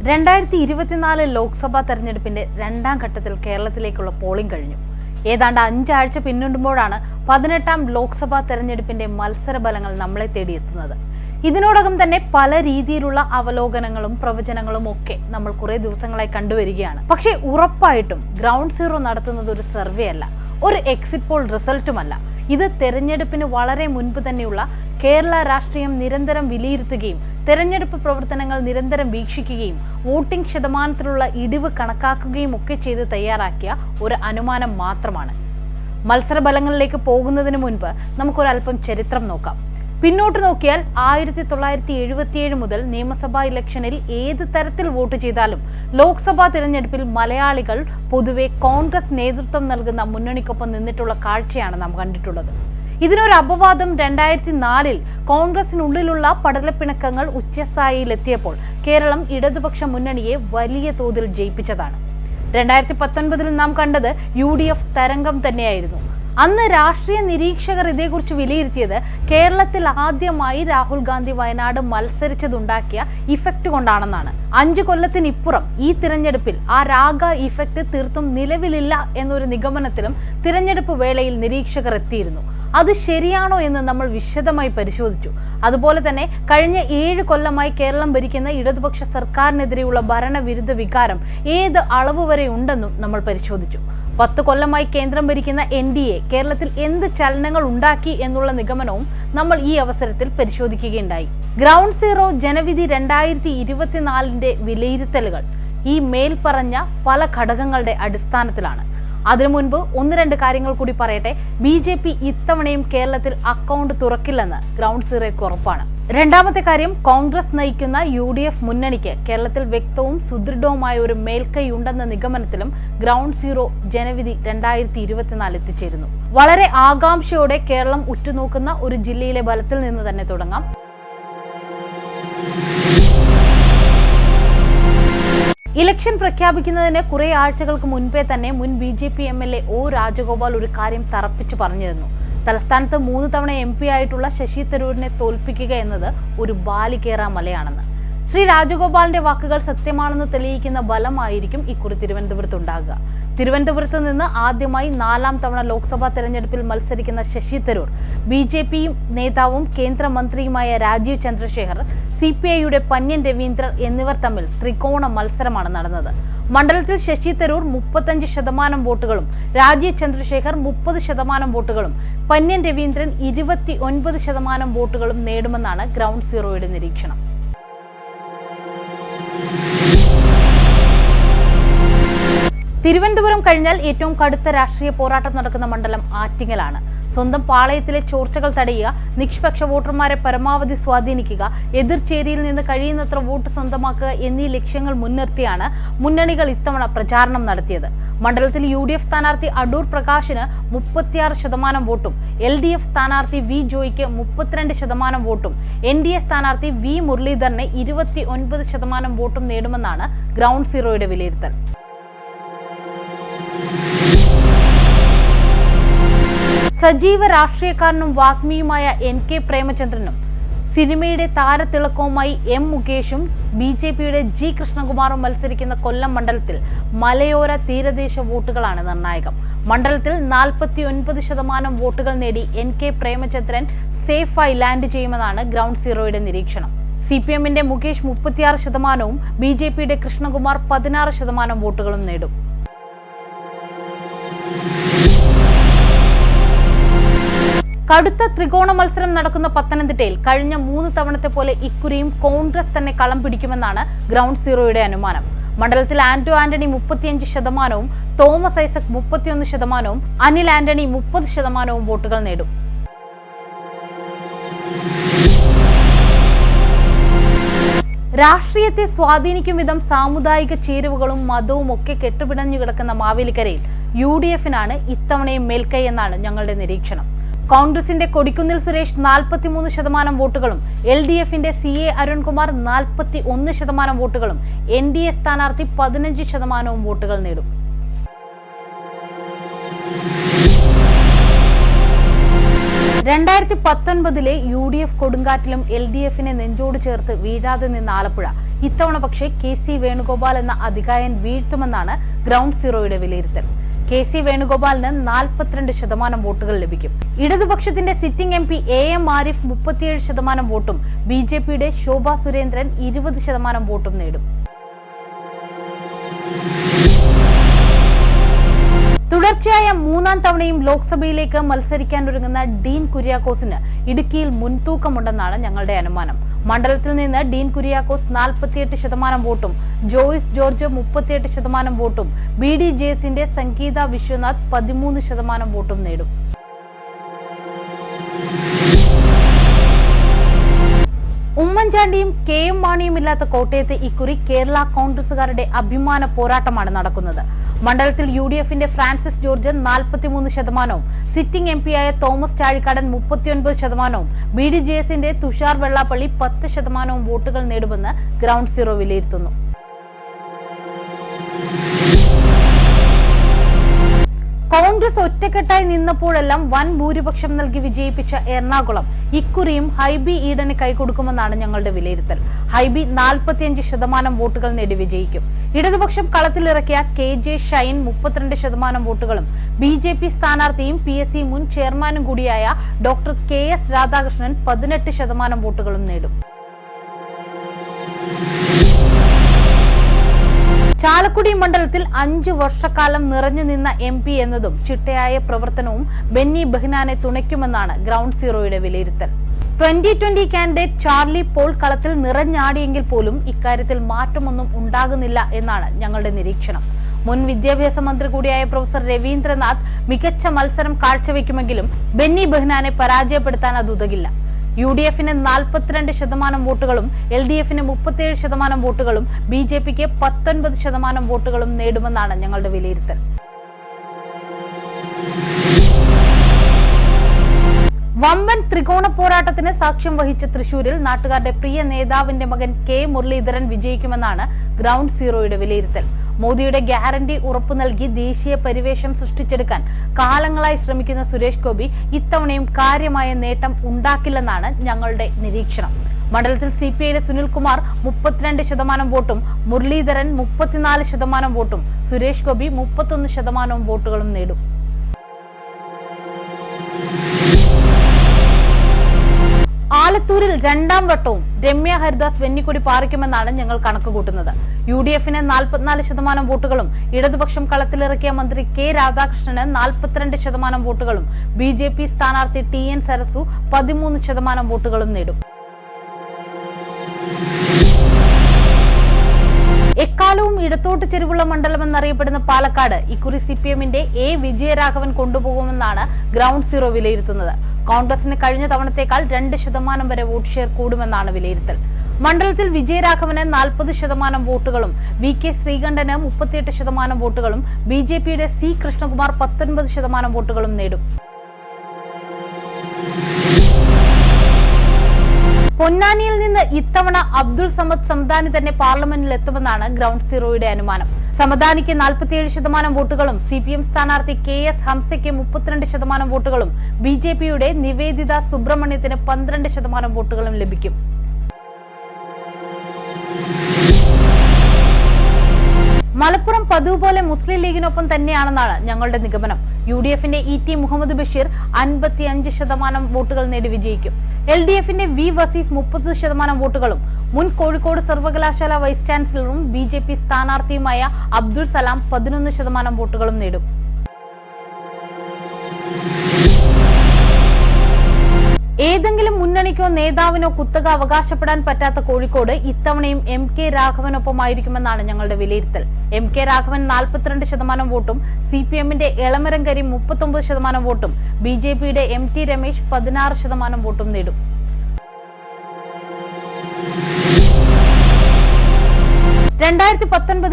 2024 ലോക്സഭാ തെരഞ്ഞെടുപ്പിന്റെ രണ്ടാം ഘട്ടത്തിൽ കേരളത്തിലേക്കുള്ള പോളിംഗ് കഴിഞ്ഞു. ഏതാണ്ട് 5 ആഴ്ച പിന്നിടുമ്പോഴാണ് 18ാം ലോക്സഭാ തെരഞ്ഞെടുപ്പിന്റെ മത്സരഫലങ്ങൾ നമ്മളെ തേടിയെത്തുന്നത്. ഇതിനോടകം തന്നെ പല രീതിയിലുള്ള അവലോകനങ്ങളും പ്രവചനങ്ങളും ഒക്കെ നമ്മൾ കുറെ ദിവസങ്ങളായി കണ്ടുവരികയാണ്. പക്ഷേ ഉറപ്പായിട്ടും ഗ്രൗണ്ട് സീറോ നടത്തുന്നത് ഒരു സർവേ അല്ല, ഒരു എക്സിറ്റ് പോൾ റിസൾട്ടുമല്ല. ഇത് തെരഞ്ഞെടുപ്പിന് വളരെ മുൻപ് തന്നെയുള്ള കേരള രാഷ്ട്രീയം നിരന്തരം വിലയിരുത്തുകയും തെരഞ്ഞെടുപ്പ് പ്രവർത്തനങ്ങൾ നിരന്തരം വീക്ഷിക്കുകയും വോട്ടിംഗ് ശതമാനത്തിലുള്ള ഇടിവ് കണക്കാക്കുകയും ഒക്കെ ചെയ്ത് തയ്യാറാക്കിയ ഒരു അനുമാനം മാത്രമാണ്. മത്സരഫലങ്ങളിലേക്ക് പോകുന്നതിന് മുൻപ് നമുക്കൊരല്പം ചരിത്രം നോക്കാം. പിന്നോട്ട് നോക്കിയാൽ 1977 മുതൽ നിയമസഭാ ഇലക്ഷനിൽ ഏത് തരത്തിൽ വോട്ട് ചെയ്താലും ലോക്സഭാ തിരഞ്ഞെടുപ്പിൽ മലയാളികൾ പൊതുവെ കോൺഗ്രസ് നേതൃത്വം നൽകുന്ന മുന്നണിക്കൊപ്പം നിന്നിട്ടുള്ള കാഴ്ചയാണ് നാം കണ്ടിട്ടുള്ളത്. ഇതിനൊരു അപവാദം 2004 കോൺഗ്രസിനുള്ളിലുള്ള പടലപ്പിണക്കങ്ങൾ ഉച്ചസ്ഥായിയിലെത്തിയപ്പോൾ കേരളം ഇടതുപക്ഷ മുന്നണിയെ വലിയ തോതിൽ ജയിപ്പിച്ചതാണ്. 2019 നാം കണ്ടത് UDF തരംഗം തന്നെയായിരുന്നു. അന്ന് രാഷ്ട്രീയ നിരീക്ഷകർ ഇതേക്കുറിച്ച് വിലയിരുത്തിയത് കേരളത്തിൽ ആദ്യമായി രാഹുൽ ഗാന്ധി വയനാട് മത്സരിച്ചതുണ്ടാക്കിയ ഇഫക്റ്റ് കൊണ്ടാണെന്നാണ്. 5 കൊല്ലത്തിനിപ്പുറം ഈ തിരഞ്ഞെടുപ്പിൽ ആ രാഗ ഇഫക്റ്റ് തീർത്തും നിലവിലില്ല എന്നൊരു നിഗമനത്തിലും തിരഞ്ഞെടുപ്പ് വേളയിൽ നിരീക്ഷകർ എത്തിയിരുന്നു. അത് ശരിയാണോ എന്ന് നമ്മൾ വിശദമായി പരിശോധിച്ചു. അതുപോലെ തന്നെ കഴിഞ്ഞ 7 കൊല്ലമായി കേരളം ഭരിക്കുന്ന ഇടതുപക്ഷ സർക്കാരിനെതിരെയുള്ള ഭരണവിരുദ്ധ വികാരം ഏത് അളവ് വരെ ഉണ്ടെന്നും നമ്മൾ പരിശോധിച്ചു. 10 കൊല്ലമായി കേന്ദ്രം ഭരിക്കുന്ന NDA കേരളത്തിൽ എന്ത് ചലനങ്ങൾ ഉണ്ടാക്കി എന്നുള്ള നിഗമനവും നമ്മൾ ഈ അവസരത്തിൽ പരിശോധിക്കുകയുണ്ടായി. ഗ്രൗണ്ട് സീറോ ജനവിധി 2024 വിലയിരുത്തലുകൾ ഈ മേൽപ്പറഞ്ഞ പല ഘടകങ്ങളുടെ അടിസ്ഥാനത്തിലാണ്. അതിനു മുൻപ് 1-2 കാര്യങ്ങൾ കൂടി പറയട്ടെ. BJP ഇത്തവണയും കേരളത്തിൽ അക്കൗണ്ട് തുറക്കില്ലെന്ന് ഗ്രൗണ്ട് സീറോയ്ക്ക് ഉറപ്പാണ്. രണ്ടാമത്തെ കാര്യം, കോൺഗ്രസ് നയിക്കുന്ന UDF മുന്നണിക്ക് കേരളത്തിൽ വ്യക്തവും സുദൃഢവുമായ ഒരു മേൽക്കൈ ഉണ്ടെന്ന നിഗമനത്തിലും ഗ്രൗണ്ട് സീറോ ജനവിധി 2024 എത്തിച്ചേരുന്നു. വളരെ ആകാംക്ഷയോടെ കേരളം ഉറ്റുനോക്കുന്ന ഒരു ജില്ലയിലെ ഫലത്തിൽ നിന്ന് തന്നെ തുടങ്ങാം. ഇലക്ഷൻ പ്രഖ്യാപിക്കുന്നതിന് കുറെ ആഴ്ചകൾക്ക് മുൻപേ തന്നെ മുൻ BJP MLA O രാജഗോപാൽ ഒരു കാര്യം തറപ്പിച്ചു പറഞ്ഞിരുന്നു. തലസ്ഥാനത്ത് 3 തവണ MP ആയിട്ടുള്ള ശശി തരൂരിനെ തോൽപ്പിക്കുക എന്നത് ഒരു ബാലികേറാ മലയാണെന്ന്. ശ്രീ രാജഗോപാലിന്റെ വാക്കുകൾ സത്യമാണെന്ന് തെളിയിക്കുന്ന ബലമായിരിക്കും ഇക്കുറി തിരുവനന്തപുരത്ത് ഉണ്ടാകുക. തിരുവനന്തപുരത്ത് നിന്ന് ആദ്യമായി 4ാം തവണ ലോക്സഭാ തെരഞ്ഞെടുപ്പിൽ മത്സരിക്കുന്ന ശശി തരൂർ BJP നേതാവും കേന്ദ്രമന്ത്രിയുമായ രാജീവ് ചന്ദ്രശേഖർ, CPIയുടെ പന്ന്യൻ രവീന്ദ്രൻ എന്നിവർ തമ്മിൽ ത്രികോണ മത്സരമാണ് നടന്നത്. മണ്ഡലത്തിൽ ശശി തരൂർ 35% വോട്ടുകളും രാജീവ് ചന്ദ്രശേഖർ 30% വോട്ടുകളും പന്ന്യൻ രവീന്ദ്രൻ 29% വോട്ടുകളും നേടുമെന്നാണ് ഗ്രൗണ്ട് സീറോയുടെ നിരീക്ഷണം. തിരുവനന്തപുരം കഴിഞ്ഞാൽ ഏറ്റവും കടുത്ത രാഷ്ട്രീയ പോരാട്ടം നടക്കുന്ന മണ്ഡലം ആറ്റിങ്ങലാണ്. സ്വന്തം പാളയത്തിലെ ചോർച്ചകൾ തടയുക, നിഷ്പക്ഷ വോട്ടർമാരെ പരമാവധി സ്വാധീനിക്കുക, എതിർചേരിയിൽ നിന്ന് കഴിയുന്നത്ര വോട്ട് സ്വന്തമാക്കുക എന്നീ ലക്ഷ്യങ്ങൾ മുൻനിർത്തിയാണ് മുന്നണികൾ ഇത്തവണ പ്രചാരണം നടത്തിയത്. മണ്ഡലത്തിൽ UDF സ്ഥാനാർത്ഥി അടൂർ പ്രകാശിന് 36% വോട്ടും LDF സ്ഥാനാർത്ഥി V ജോയിക്ക് 32% വോട്ടും NDA സ്ഥാനാർത്ഥി V മുരളീധരന് 29% വോട്ടും നേടുമെന്നാണ് ഗ്രൗണ്ട് സീറോയുടെ വിലയിരുത്തൽ. സജീവ രാഷ്ട്രീയക്കാരനും വാഗ്മിയുമായ NK പ്രേമചന്ദ്രനും സിനിമയുടെ താരത്തിളക്കവുമായി M മുകേഷും BJPയുടെ G കൃഷ്ണകുമാറും മത്സരിക്കുന്ന കൊല്ലം മണ്ഡലത്തിൽ മലയോര തീരദേശ വോട്ടുകളാണ് നിർണായകം. മണ്ഡലത്തിൽ 49% വോട്ടുകൾ നേടി NK പ്രേമചന്ദ്രൻ സേഫായി ലാൻഡ് ചെയ്യുമെന്നാണ് ഗ്രൗണ്ട് സീറോയുടെ നിരീക്ഷണം. CPMന്റെ മുകേഷ് 36%വും BJPയുടെ കൃഷ്ണകുമാർ 16% വോട്ടുകളും നേടും. കടുത്ത ത്രികോണ മത്സരം നടക്കുന്ന പത്തനംതിട്ടയിൽ കഴിഞ്ഞ 3 തവണത്തെ പോലെ ഇക്കുറിയും കോൺഗ്രസ് തന്നെ കളം പിടിക്കുമെന്നാണ് ഗ്രൗണ്ട് സീറോയുടെ അനുമാനം. മണ്ഡലത്തിൽ ആന്റണി 35%വും തോമസ് ഐസക് 31%വും അനിൽ ആന്റണി 30%വും വോട്ടുകൾ നേടും. രാഷ്ട്രീയത്തെ സ്വാധീനിക്കും വിധം സാമുദായിക ചേരുവകളും മതവും ഒക്കെ കെട്ടുപിടഞ്ഞു കിടക്കുന്ന മാവേലിക്കരയിൽ UDFനാണ് ഇത്തവണയും മേൽക്കൈ എന്നാണ് ഞങ്ങളുടെ നിരീക്ഷണം. കോൺഗ്രസിന്റെ കൊടിക്കുന്നിൽ സുരേഷ് 43% വോട്ടുകളും LDFന്റെ CA അരുൺകുമാർ 41% വോട്ടുകളും NDA സ്ഥാനാർത്ഥി 15% വോട്ടുകൾ നേടും. 2019 UDF കൊടുങ്കാറ്റിലും LDFനെ നെഞ്ചോട് ചേർത്ത് വീഴാതെ നിന്ന ആലപ്പുഴ ഇത്തവണ പക്ഷേ KC വേണുഗോപാൽ എന്ന അതികായൻ വീഴ്ത്തുമെന്നാണ് ഗ്രൗണ്ട് സീറോയുടെ വിലയിരുത്തൽ. KC വേണുഗോപാലിന് 42% വോട്ടുകൾ ലഭിക്കും. ഇടതുപക്ഷത്തിന്റെ സിറ്റിംഗ് MP AM ആരിഫ് 37% വോട്ടും BJPയുടെ ശോഭാ സുരേന്ദ്രൻ 20% വോട്ടും നേടും. തുടർച്ചയായ മൂന്നാം തവണയും ലോക്സഭയിലേക്ക് മത്സരിക്കാനൊരുങ്ങുന്ന ഡീൻ കുര്യാക്കോസിന് ഇടുക്കിയിൽ മുൻതൂക്കമുണ്ടെന്നാണ് ഞങ്ങളുടെ അനുമാനം. മണ്ഡലത്തിൽ നിന്ന് ഡീൻ കുര്യാക്കോസ് 48% വോട്ടും ജോയിസ് ജോർജ് 38% വോട്ടും BDJSന്റെ സംഗീത വിശ്വനാഥ് 13% വോട്ടും നേടും. ഉമ്മൻചാണ്ടിയും KM മാണിയും ഇല്ലാത്ത കോട്ടയത്ത് ഇക്കുറി കേരള കോൺഗ്രസുകാരുടെ അഭിമാന പോരാട്ടമാണ് നടക്കുന്നത്. മണ്ഡലത്തിൽ UDFന്റെ ഫ്രാൻസിസ് ജോർജ് 43%, സിറ്റിംഗ് MP ആയ തോമസ് ചാഴിക്കാടൻ 39%, BDJSന്റെ തുഷാർ വെള്ളാപ്പള്ളി 10% വോട്ടുകൾ നേടുമെന്ന് ഗ്രൗണ്ട് സീറോ വിലയിരുത്തുന്നു. കോൺഗ്രസ് ഒറ്റക്കെട്ടായി നിന്നപ്പോഴെല്ലാം വൻ ഭൂരിപക്ഷം നൽകി വിജയിപ്പിച്ച എറണാകുളം ഇക്കുറിയും ഹൈബി ഈഡന് കൈകൊടുക്കുമെന്നാണ് ഞങ്ങളുടെ വിലയിരുത്തൽ. ഹൈബി 45% വോട്ടുകൾ നേടി വിജയിക്കും. ഇടതുപക്ഷം കളത്തിലിറക്കിയ KJ ഷൈൻ 32% വോട്ടുകളും BJP സ്ഥാനാർത്ഥിയും PSC മുൻ ചെയർമാനും കൂടിയായ ഡോക്ടർ KS രാധാകൃഷ്ണൻ 18% വോട്ടുകളും നേടും. ചാലക്കുടി മണ്ഡലത്തിൽ 5 വർഷക്കാലം നിറഞ്ഞു നിന്ന MP എന്നതും ചിട്ടയായ പ്രവർത്തനവും ബെന്നി ബെഹ്നാനെ തുണയ്ക്കുമെന്നാണ് ഗ്രൗണ്ട് സീറോയുടെ വിലയിരുത്തൽ. 2020 കാൻഡിഡേറ്റ് ചാർലി പോൾ കളത്തിൽ നിറഞ്ഞാടിയെങ്കിൽ പോലും ഇക്കാര്യത്തിൽ മാറ്റമൊന്നും ഉണ്ടാകുന്നില്ല എന്നാണ് ഞങ്ങളുടെ നിരീക്ഷണം. മുൻ വിദ്യാഭ്യാസ മന്ത്രി കൂടിയായ പ്രൊഫസർ രവീന്ദ്രനാഥ് മികച്ച മത്സരം കാഴ്ചവെക്കുമെങ്കിലും ബെന്നി ബെഹ്നാനെ പരാജയപ്പെടുത്താൻ അതുതകില്ല. UDFന് 42% വോട്ടുകളും LDFന് 37% വോട്ടുകളും BJPക്ക് 19% വോട്ടുകളും നേടുമെന്നാണ് ഞങ്ങളുടെ വിലയിരുത്തൽ. വമ്പൻ ത്രികോണ പോരാട്ടത്തിന് സാക്ഷ്യം വഹിച്ച തൃശൂരിൽ നാട്ടുകാരുടെ പ്രിയ നേതാവിന്റെ മകൻ K മുരളീധരൻ വിജയിക്കുമെന്നാണ് ഗ്രൗണ്ട് സീറോയുടെ വിലയിരുത്തൽ. മോദിയുടെ ഗ്യാരണ്ടി ഉറപ്പു നൽകി ദേശീയ പരിവേഷം സൃഷ്ടിച്ചെടുക്കാൻ കാലങ്ങളായി ശ്രമിക്കുന്ന സുരേഷ് ഗോപി ഇത്തവണയും കാര്യമായ നേട്ടം ഉണ്ടാക്കില്ലെന്നാണ് ഞങ്ങളുടെ നിരീക്ഷണം. മണ്ഡലത്തിൽ CPIയിലെ സുനിൽകുമാർ 32% വോട്ടും മുരളീധരൻ 34% വോട്ടും സുരേഷ് ഗോപി 31% വോട്ടുകളും നേടും. ആലത്തൂരിൽ രണ്ടാം വട്ടവും രമ്യ ഹരിദാസ് വെന്നിക്കൊടി പാറിക്കുമെന്നാണ് ഞങ്ങൾ കണക്കുകൂട്ടുന്നത്. UDFന് 44% വോട്ടുകളും ഇടതുപക്ഷം കളത്തിലിറക്കിയ മന്ത്രി K രാധാകൃഷ്ണന് 42% വോട്ടുകളും BJP സ്ഥാനാർത്ഥി TN സരസു 13% വോട്ടുകളും നേടും. എക്കാലവും ഇടത്തോട്ട് ചെരിവുള്ള മണ്ഡലമെന്നറിയപ്പെടുന്ന പാലക്കാട് ഇക്കുറി CPMന്റെ A വിജയരാഘവൻ കൊണ്ടുപോകുമെന്നാണ് ഗ്രൗണ്ട് സീറോ വിലയിരുത്തുന്നത്. കോൺഗ്രസിന് കഴിഞ്ഞ തവണത്തേക്കാൾ 2% വരെ വോട്ട് ഷെയർ കൂടുമെന്നാണ് വിലയിരുത്തൽ. മണ്ഡലത്തിൽ വിജയരാഘവന് 40% വോട്ടുകളും VK ശ്രീകണ്ഠന് 38% വോട്ടുകളും BJPയുടെ C കൃഷ്ണകുമാർ 19% വോട്ടുകളും നേടും. പൊന്നാനിയിൽ നിന്ന് ഇത്തവണ അബ്ദുൾ സമദ് സമദാനി തന്നെ പാർലമെന്റിൽ എത്തുമെന്നാണ് ഗ്രൗണ്ട് സീറോയുടെ അനുമാനം. സമദാനിക്ക് 47% വോട്ടുകളും CPM സ്ഥാനാർത്ഥി KS ഹംസയ്ക്ക് 32% വോട്ടുകളും BJPയുടെ നിവേദിത സുബ്രഹ്മണ്യത്തിന് 12% വോട്ടുകളും ലഭിക്കും. മലപ്പുറം പതിവ് പോലെ മുസ്ലിം ലീഗിനൊപ്പം തന്നെയാണെന്നാണ് ഞങ്ങളുടെ നിഗമനം. UDFന്റെ ET മുഹമ്മദ് ബഷീർ 55% വോട്ടുകൾ നേടി വിജയിക്കും. LDFന്റെ V വസീഫ് 30% വോട്ടുകളും മുൻ കോഴിക്കോട് സർവകലാശാല വൈസ് ചാൻസലറും BJP സ്ഥാനാർത്ഥിയുമായ അബ്ദുൾ സലാം 11% വോട്ടുകളും നേടും. ഏതെങ്കിലും മുന്നണിക്കോ നേതാവിനോ കുത്തക അവകാശപ്പെടാൻ പറ്റാത്ത കോഴിക്കോട് ഇത്തവണയും MK രാഘവനൊപ്പമായിരിക്കുമെന്നാണ് ഞങ്ങളുടെ വിലയിരുത്തൽ. MK രാഘവൻ 42% വോട്ടും CPMന്റെ എളമരം കരീം 39% വോട്ടും BJPയുടെ MT രമേശ് 16% വോട്ടും നേടും.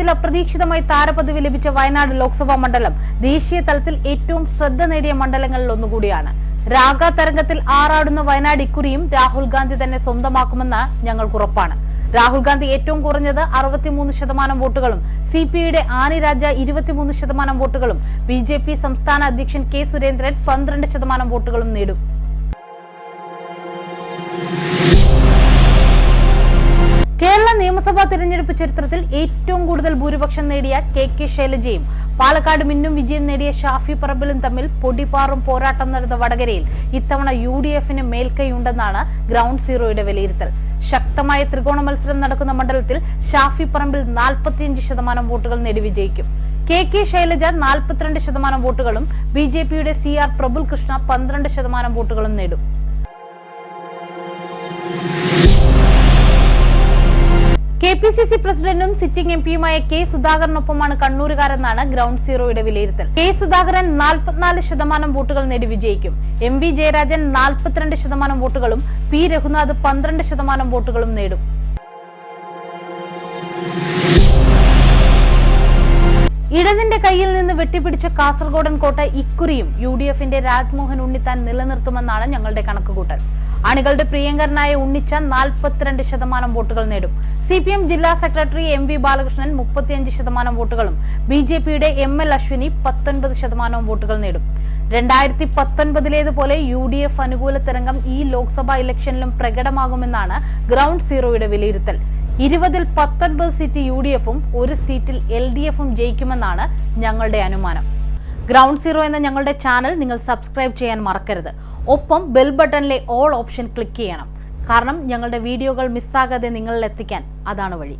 ൽ അപ്രതീക്ഷിതമായി താരപദവി ലഭിച്ച വയനാട് ലോക്സഭാ മണ്ഡലം ദേശീയ തലത്തിൽ ഏറ്റവും ശ്രദ്ധ നേടിയ മണ്ഡലങ്ങളിൽ ഒന്നുകൂടിയാണ്. രാഗ തരംഗത്തിൽ ആറാടുന്ന വയനാട് ഇക്കുറിയും രാഹുൽ ഗാന്ധി തന്നെ സ്വന്തമാക്കുമെന്ന് ഞങ്ങൾക്ക് ഉറപ്പാണ്. രാഹുൽ ഗാന്ധി ഏറ്റവും കുറഞ്ഞത് 63% വോട്ടുകളും CPIയുടെ ആനി രാജ 23% വോട്ടുകളും BJP സംസ്ഥാന അധ്യക്ഷൻ K സുരേന്ദ്രൻ 12% വോട്ടുകളും നേടും. കേരള നിയമസഭ ലോക്സഭാ തിരഞ്ഞെടുപ്പ് ചരിത്രത്തിൽ ഏറ്റവും കൂടുതൽ ഭൂരിപക്ഷം നേടിയ കെ ശൈലജയും പാലക്കാട് മിന്നും വിജയം നേടിയ ഷാഫി പറമ്പിലും തമ്മിൽ പൊടിപാറും പോരാട്ടം നടന്ന വടകരയിൽ ഇത്തവണ UDF-ന് മേൽക്കൈയുണ്ടെന്നാണ് ഗ്രൗണ്ട് സീറോയുടെ വിലയിരുത്തൽ. ശക്തമായ ത്രികോണ മത്സരം നടക്കുന്ന മണ്ഡലത്തിൽ ഷാഫി പറമ്പിൽ 45% വോട്ടുകൾ നേടി വിജയിക്കും. കെ ശൈലജ 42% വോട്ടുകളും BJP-യുടെ CR പ്രബുൽ കൃഷ്ണ 12% വോട്ടുകളും നേടും. KPCC പ്രസിഡന്റും സിറ്റിംഗ് MP-യുമായ കെ സുധാകരനൊപ്പമാണ് കണ്ണൂരുകാരെന്നാണ് ഗ്രൗണ്ട് സീറോയുടെ വിലയിരുത്തൽ. കെ സുധാകരൻ 44% വോട്ടുകൾ നേടി വിജയിക്കും. MV ജയരാജൻ 42% വോട്ടുകളും P രഘുനാഥ് 12% വോട്ടുകളും നേടും. ഇടതിന്റെ കയ്യിൽ നിന്ന് വെട്ടിപ്പിടിച്ച കാസർഗോഡൻ കോട്ട ഇക്കുറിയും UDF-ന്റെ രാജ്മോഹൻ ഉണ്ണിത്താൻ നിലനിർത്തുമെന്നാണ് ഞങ്ങളുടെ കണക്കുകൂട്ടൽ. അണികളുടെ പ്രിയങ്കരനായ ഉണ്ണിച്ച 42% വോട്ടുകൾ നേടും. CPM ജില്ലാ secretary MV Balakrishnan 35% വോട്ടുകളും BJP-യുടെ ML Ashwini 19% വോട്ടുകൾ നേടും. 2019-ലേതുപോലെ UDF അനുകൂല തരംഗം ഈ ലോക്സഭാ ഇലക്ഷനിലും പ്രകടമാകുമെന്നാണ് ഗ്രൗണ്ട് സീറോയുടെ വിലയിരുത്തൽ. 20-ൽ 19 സീറ്റ് UDF-ഉം 1 സീറ്റിൽ LDF-ഉം ജയിക്കുമെന്നാണ് ഞങ്ങളുടെ അനുമാനം. ഗ്രൗണ്ട് സീറോ എന്ന ഞങ്ങളുടെ ചാനൽ നിങ്ങൾ സബ്സ്ക്രൈബ് ചെയ്യാൻ മറക്കരുത്. ഒപ്പം ബെൽ ബട്ടണിലെ ഓൾ ഓപ്ഷൻ ക്ലിക്ക് ചെയ്യണം. കാരണം ഞങ്ങളുടെ വീഡിയോകൾ മിസ്സാകാതെ നിങ്ങളിൽ എത്തിക്കാൻ അതാണ് വഴി.